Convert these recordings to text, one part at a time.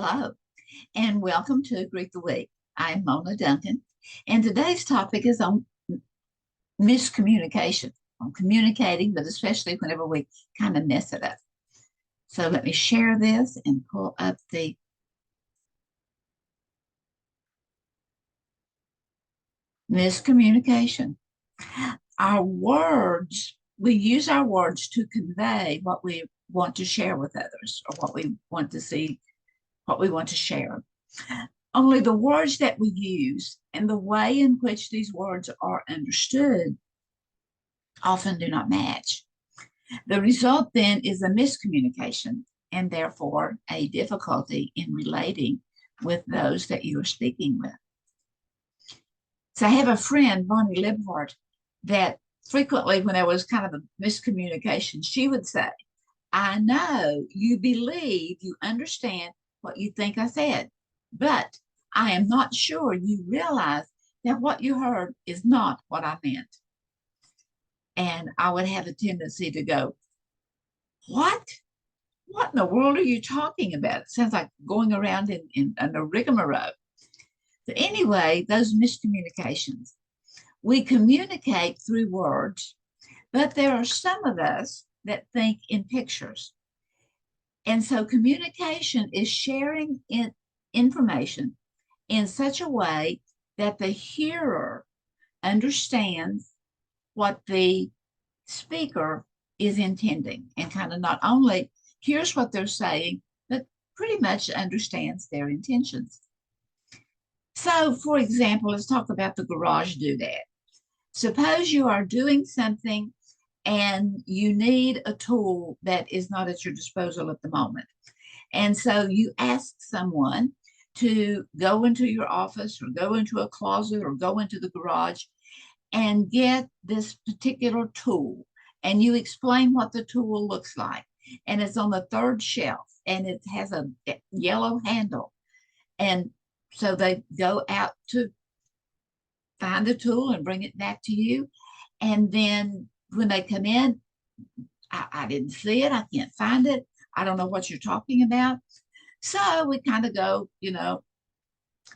Hello, and welcome to Greet the Week. I'm Mona Duncan, and today's topic is on miscommunication, on communicating, but especially whenever we kind of mess it up. So let me share this and pull up the miscommunication. Our words, we use our words to convey what we want to share with others or what we want to see, what we want to share. Only the words that we use and the way in which these words are understood often do not match. The result then is a miscommunication and therefore a difficulty in relating with those that you are speaking with. So I have a friend, Bonnie Libhart, that frequently when there was kind of a miscommunication, she would say, I know you believe you understand what you think I said, but I am not sure you realize that what you heard is not what I meant. And I would have a tendency to go, what? What in the world are you talking about? It sounds like going around in a rigmarole. So anyway, those miscommunications. We communicate through words, but there are some of us that think in pictures. And so communication is sharing information in such a way that the hearer understands what the speaker is intending and kind of not only hears what they're saying, but pretty much understands their intentions. So, for example, let's talk about the garage doodad. Suppose you are doing something and you need a tool that is not at your disposal at the moment. And so you ask someone to go into your office or go into a closet or go into the garage and get this particular tool. And you explain what the tool looks like. And it's on the third shelf and it has a yellow handle. And so they go out to find the tool and bring it back to you. And then when they come in, I didn't see it. I can't find it. I don't know what you're talking about. So we kind of go,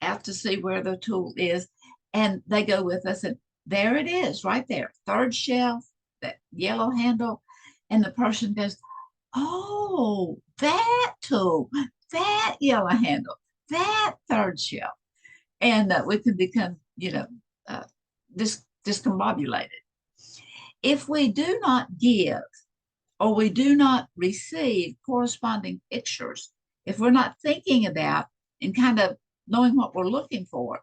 out to see where the tool is. And they go with us. And there it is, right there, third shelf, that yellow handle. And the person goes, oh, that tool, that yellow handle, that third shelf. And we can become, uh, discombobulated. If we do not give or we do not receive corresponding pictures, if we're not thinking about and kind of knowing what we're looking for,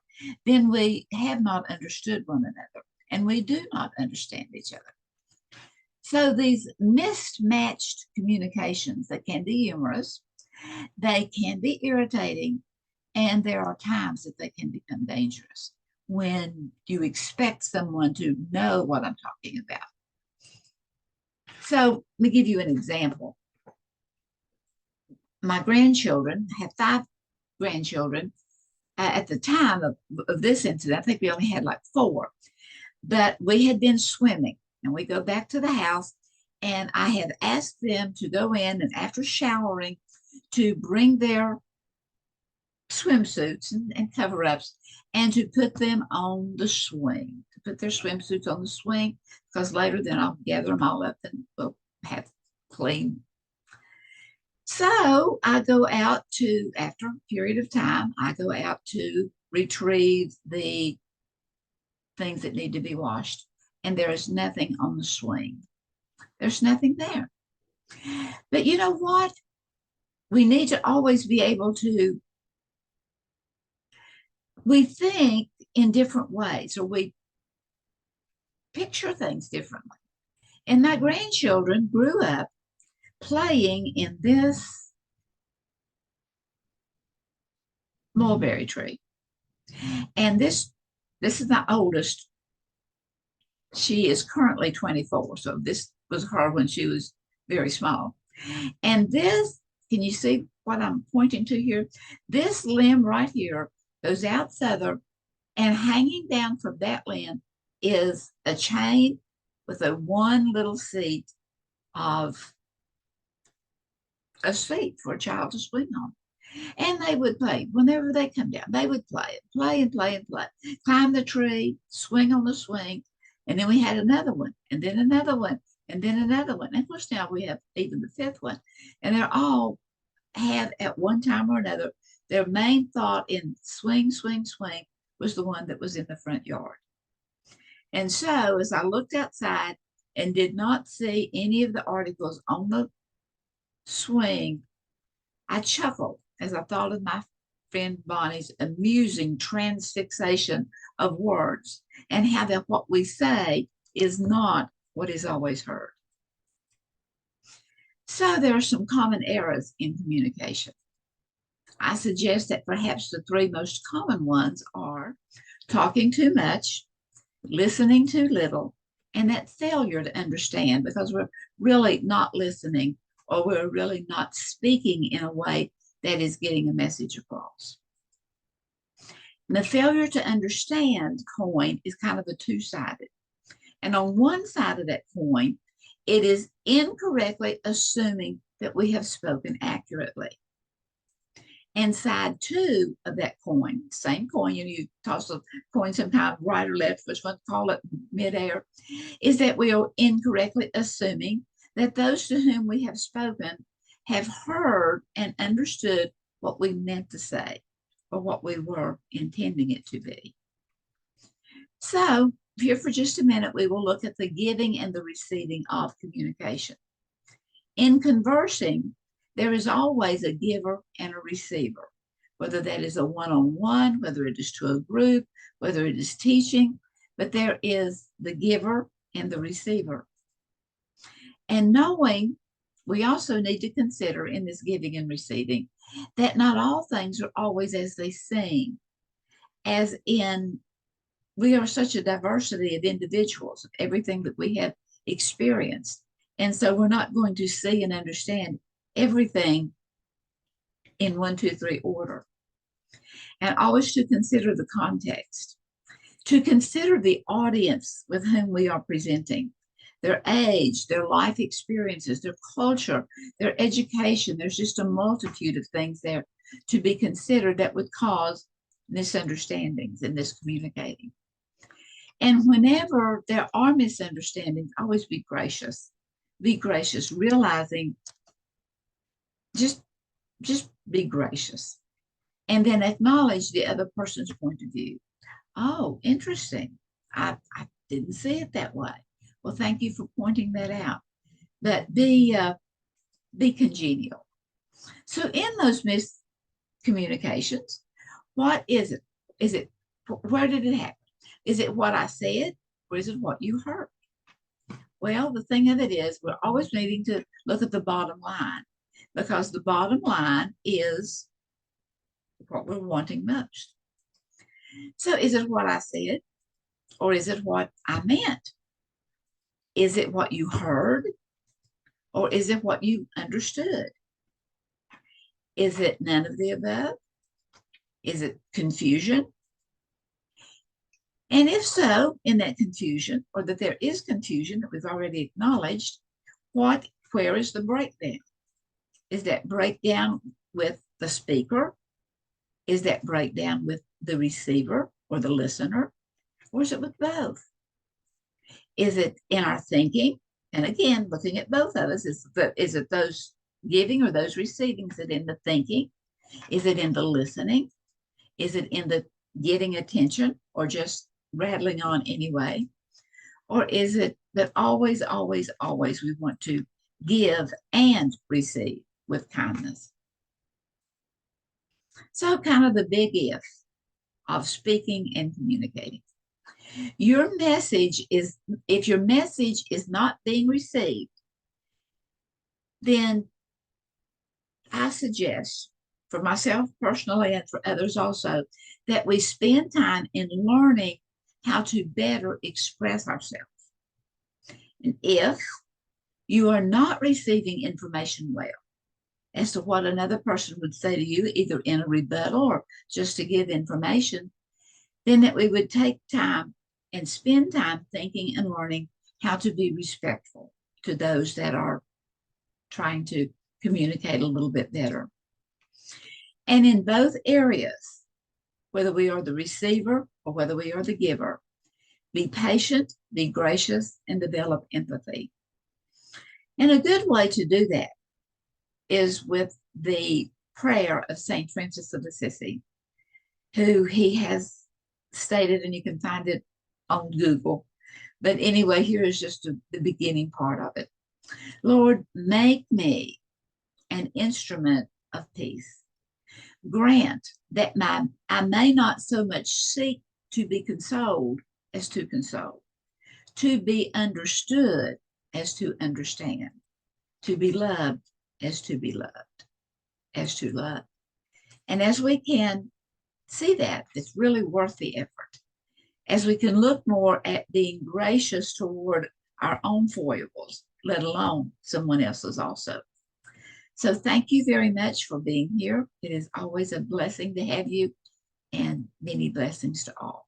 then we have not understood one another and we do not understand each other. So these mismatched communications that can be humorous, they can be irritating, and there are times that they can become dangerous when you expect someone to know what I'm talking about. So let me give you an example. My grandchildren, I have 5 grandchildren. At the time of this incident, I think we only had like 4, but we had been swimming and we go back to the house and I had asked them to go in and after showering to bring their swimsuits and cover-ups and to put them on the swing, to put their swimsuits on the swing, because later then I'll gather them all up and we'll have clean. So I go out to, after a period of time, I go out to retrieve the things that need to be washed. And there is nothing on the swing. There's nothing there. But you know what? We need to always be able to, we think in different ways or we picture things differently. And my grandchildren grew up playing in this mulberry tree. And this is my oldest. She is currently 24. So this was her when she was very small. And this, can you see what I'm pointing to here? This limb right here goes out further, and hanging down from that limb is a chain with a one little seat of a seat for a child to swing on. And they would play. Whenever they come down, they would play it, play and play and play. Climb the tree, swing on the swing. And then we had another one, and then another one, and then another one. And of course, now we have even the fifth one. And they're all have at one time or another, their main thought in swing, swing, swing was the one that was in the front yard. And so as I looked outside and did not see any of the articles on the swing, I chuckled as I thought of my friend Bonnie's amusing transfixation of words and how that what we say is not what is always heard. So there are some common errors in communication. I suggest that perhaps the three most common ones are talking too much, listening too little, and that failure to understand because we're really not listening or we're really not speaking in a way that is getting a message across. And the failure to understand coin is kind of a two-sided. And on one side of that coin, it is incorrectly assuming that we have spoken accurately. And side two of that coin, same coin, you toss a coin sometimes right or left, which one call it midair, is that we are incorrectly assuming that those to whom we have spoken have heard and understood what we meant to say or what we were intending it to be. So here for just a minute, we will look at the giving and the receiving of communication. In conversing, there is always a giver and a receiver, whether that is a one-on-one, whether it is to a group, whether it is teaching, but there is the giver and the receiver. And knowing, we also need to consider in this giving and receiving that not all things are always as they seem, as in we are such a diversity of individuals, of everything that we have experienced. And so we're not going to see and understand everything in 1, 2, 3 order. And always to consider the context, to consider the audience with whom we are presenting, their age, their life experiences, their culture, their education. There's just a multitude of things there to be considered that would cause misunderstandings in this communicating. And whenever there are misunderstandings, always be gracious. Be gracious, realizing just be gracious. And then acknowledge the other person's point of view. Oh, interesting. I didn't see it that way. Well, thank you for pointing that out. But be congenial. So in those miscommunications, what is it? Is it, where did it happen? Is it what I said or is it what you heard? Well, the thing of it is we're always needing to look at the bottom line because the bottom line is what we're wanting most. So is it what I said or is it what I meant? Is it what you heard or is it what you understood? Is it none of the above? Is it confusion? And if so, in that confusion, or that there is confusion that we've already acknowledged, where is the breakdown? Is that breakdown with the speaker? Is that breakdown with the receiver or the listener? Or is it with both? Is it in our thinking? And again, looking at both of us, is it those giving or those receiving? Is it in the thinking? Is it in the listening? Is it in the getting attention or just rattling on anyway? Or is it that always, always, always we want to give and receive with kindness? So kind of the big if of speaking and communicating. Your message is, if your message is not being received, then I suggest for myself personally and for others also, that we spend time in learning how to better express ourselves. And if you are not receiving information well as to what another person would say to you, either in a rebuttal or just to give information, then that we would take time and spend time thinking and learning how to be respectful to those that are trying to communicate a little bit better. And in both areas, whether we are the receiver or whether we are the giver, be patient, be gracious, and develop empathy. And a good way to do that is with the prayer of St. Francis of Assisi, who he has stated, and you can find it on Google. But anyway, here is just the beginning part of it. Lord, make me an instrument of peace. Grant that I may not so much seek to be consoled as to console, to be understood as to understand, to be loved as to be loved, as to love. And as we can see that, it's really worth the effort. As we can look more at being gracious toward our own foibles, let alone someone else's also. So thank you very much for being here. It is always a blessing to have you, and many blessings to all.